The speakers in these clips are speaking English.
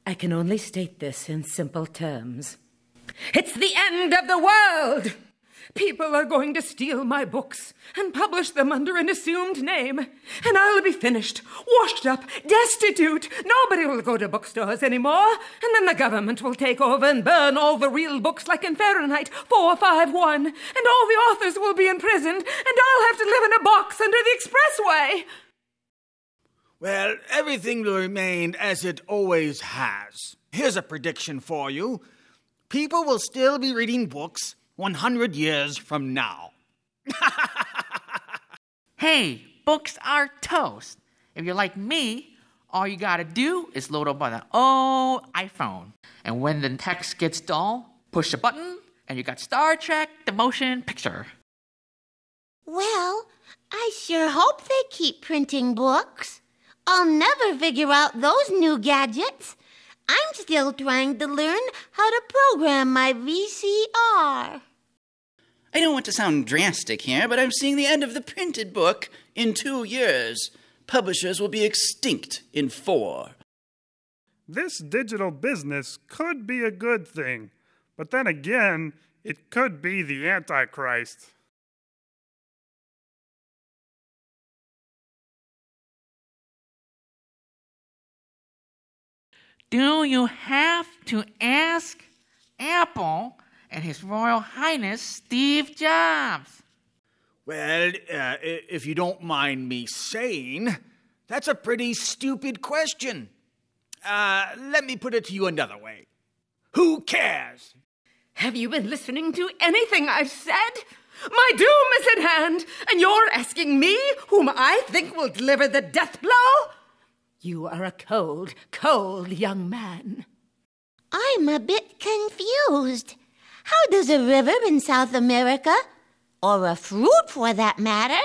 I can only state this in simple terms. It's the end of the world! People are going to steal my books and publish them under an assumed name, and I'll be finished, washed up, destitute. Nobody will go to bookstores anymore, and then the government will take over and burn all the real books like in Fahrenheit 451, and all the authors will be imprisoned, and I'll have to live in a box under the expressway. Well, everything will remain as it always has. Here's a prediction for you. People will still be reading books 100 years from now. Hey, books are toast. If you're like me, all you gotta do is load up on an old iPhone. And when the text gets dull, push a button, and you got Star Trek, the motion picture. Well, I sure hope they keep printing books. I'll never figure out those new gadgets. I'm still trying to learn how to program my VCR. I don't want to sound drastic here, but I'm seeing the end of the printed book in 2 years. Publishers will be extinct in 4. This digital business could be a good thing, but then again, it could be the Antichrist. Do you have to ask Apple and His Royal Highness Steve Jobs? Well, if you don't mind me saying, that's a pretty stupid question. Let me put it to you another way. Who cares? Have you been listening to anything I've said? My doom is at hand, and you're asking me whom I think will deliver the death blow? You are a cold, cold young man. I'm a bit confused. How does a river in South America, or a fruit for that matter,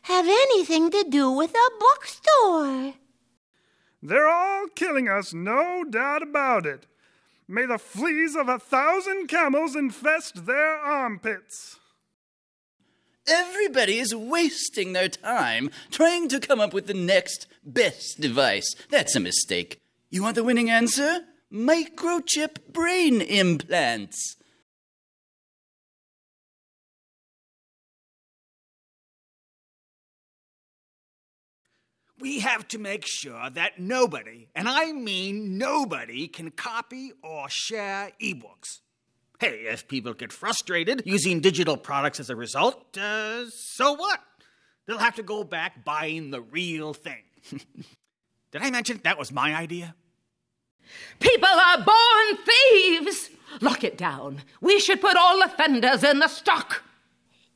have anything to do with a bookstore? They're all killing us, no doubt about it. May the fleas of 1,000 camels infest their armpits. Everybody is wasting their time trying to come up with the next best device. That's a mistake. You want the winning answer? Microchip brain implants. We have to make sure that nobody, and I mean nobody, can copy or share ebooks. Hey, if people get frustrated using digital products as a result, so what? They'll have to go back buying the real thing. Did I mention that was my idea? People are born thieves! Lock it down. We should put all offenders in the stock.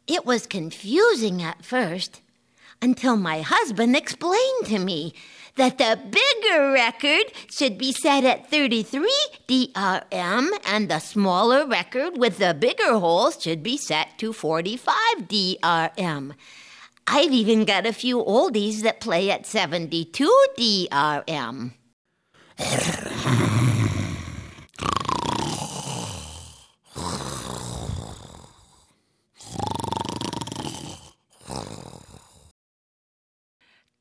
It was confusing at first, until my husband explained to me that the bigger record should be set at 33 DRM and the smaller record with the bigger holes should be set to 45 DRM. I've even got a few oldies that play at 72 DRM.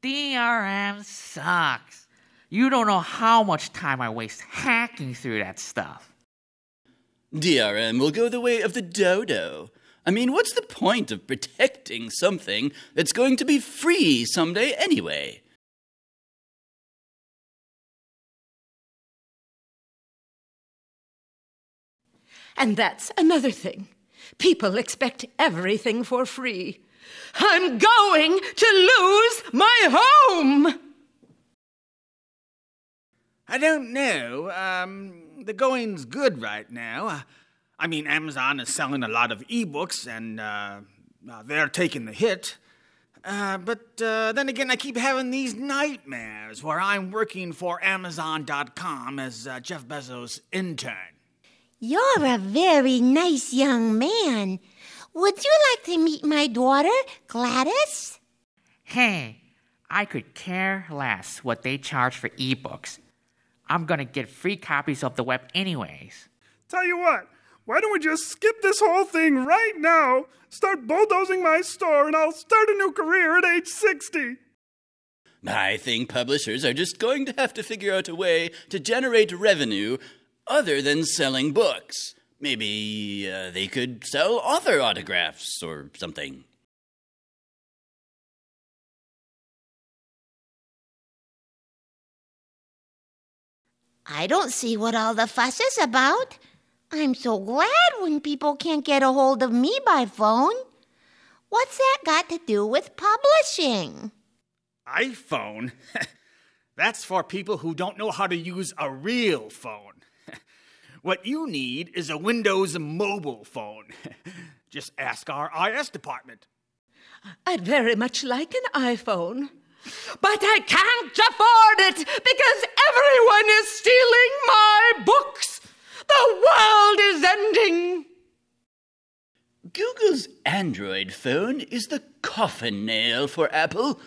DRM sucks. You don't know how much time I waste hacking through that stuff. DRM will go the way of the dodo. I mean, what's the point of protecting something that's going to be free someday anyway? And that's another thing. People expect everything for free. I'm going to lose my home! I don't know. The going's good right now. I mean, Amazon is selling a lot of ebooks, and they're taking the hit. But then again, I keep having these nightmares where I'm working for Amazon.com as Jeff Bezos' intern. You're a very nice young man. Would you like to meet my daughter, Gladys? Hey, I could care less what they charge for ebooks. I'm gonna get free copies of the web anyways. Tell you what, why don't we just skip this whole thing right now, start bulldozing my store, and I'll start a new career at age 60. I think publishers are just going to have to figure out a way to generate revenue other than selling books. Maybe they could sell author autographs or something. I don't see what all the fuss is about. I'm so glad when people can't get a hold of me by phone. What's that got to do with publishing? iPhone? That's for people who don't know how to use a real phone. What you need is a Windows mobile phone. Just ask our IS department. I'd very much like an iPhone, but I can't afford it because everyone is stealing my books. The world is ending. Google's Android phone is the coffin nail for Apple.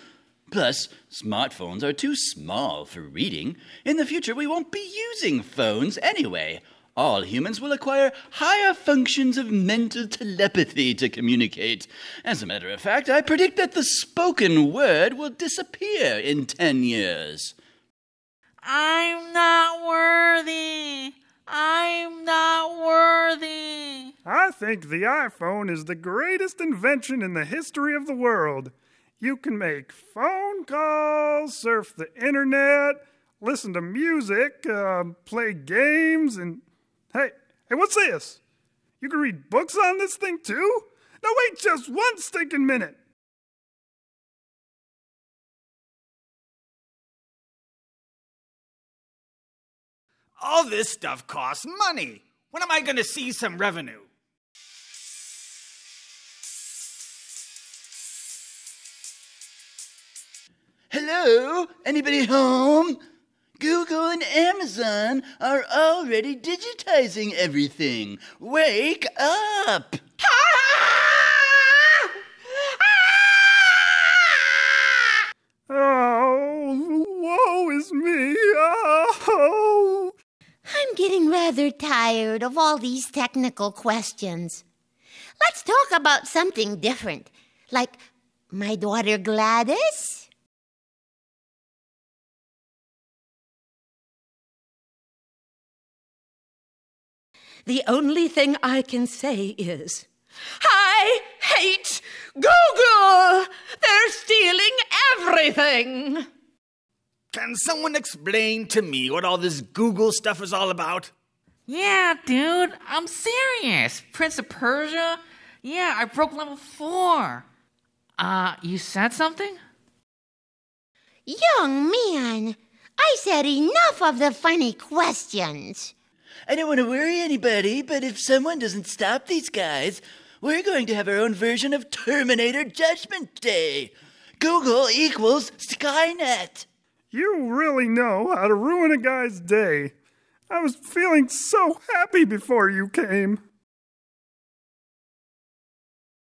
Plus, smartphones are too small for reading. In the future, we won't be using phones anyway. All humans will acquire higher functions of mental telepathy to communicate. As a matter of fact, I predict that the spoken word will disappear in 10 years. I'm not worthy. I'm not worthy. I think the iPhone is the greatest invention in the history of the world. You can make phone calls, surf the internet, listen to music, play games, and... Hey, what's this? You can read books on this thing too? Now wait just one stinking minute. All this stuff costs money. When am I going to see some revenue? Hello? Anybody home? Google and Amazon are already digitizing everything. Wake up! Oh, woe is me. Oh. I'm getting rather tired of all these technical questions. Let's talk about something different, like my daughter Gladys. The only thing I can say is, I hate Google! They're stealing everything! Can someone explain to me what all this Google stuff is all about? Yeah, dude, I'm serious. Prince of Persia? Yeah, I broke level 4. You said something? Young man, I said enough of the funny questions. I don't want to worry anybody, but if someone doesn't stop these guys, we're going to have our own version of Terminator Judgment Day. Google equals Skynet. You really know how to ruin a guy's day. I was feeling so happy before you came.